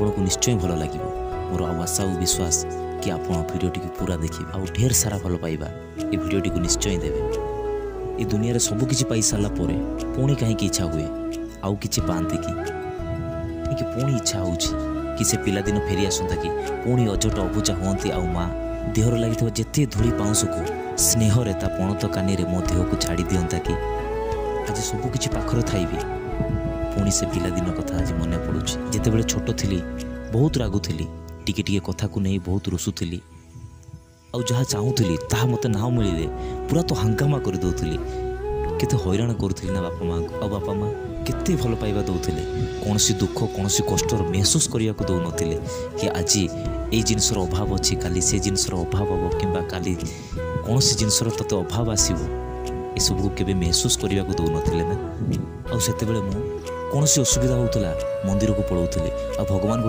आपको निश्चय भल लगे। मोर आशा और विश्वास कि आप भिडियोटी पूरा देखिए आ ढेर सारा भल पाइबा ये भिडियोटी को निश्चय देवे। ये दुनिया रे सब किछि पाई सारा पर पुणी कहीं इच्छा हुए आउ किछि पाते कि पुणी इच्छा होउछि कि से पिलादिन फेरी आसंता कि पुणी अजट अबुझा हुअंती आ माँ देहर लगी जेते धूली पाउंस को स्नेहरे ता पणत कानी रे मो देह को छाड़ी दियंता कि आज सब किछि पाखर थाइबे। पुणी से पिलादिन कथा आज मन पड़ुछि जेतेबेले छोट थिली बहुत रागुथिली टिके टिके कथा को नहीं बहुत रुसुथिली आउ जहाँ चाहूली ताहा मत ना मिले पूरा तो हंगामा कर दौली केते हैरान करुली ना बापा माँ को। बापा माँ केते भल पाइबा दौले कौन दुख कौन कष्ट महसूस करने को दौन कि आज ये जिनसर अभाव अच्छी काली से जिनसर अभाव हम कि कौन जिनसर तते अभाव आसो ये सब को केबे महसूस करने को दौन ना। आउ से कौन असुविधा होता मंदिर को पलाऊली आ भगवान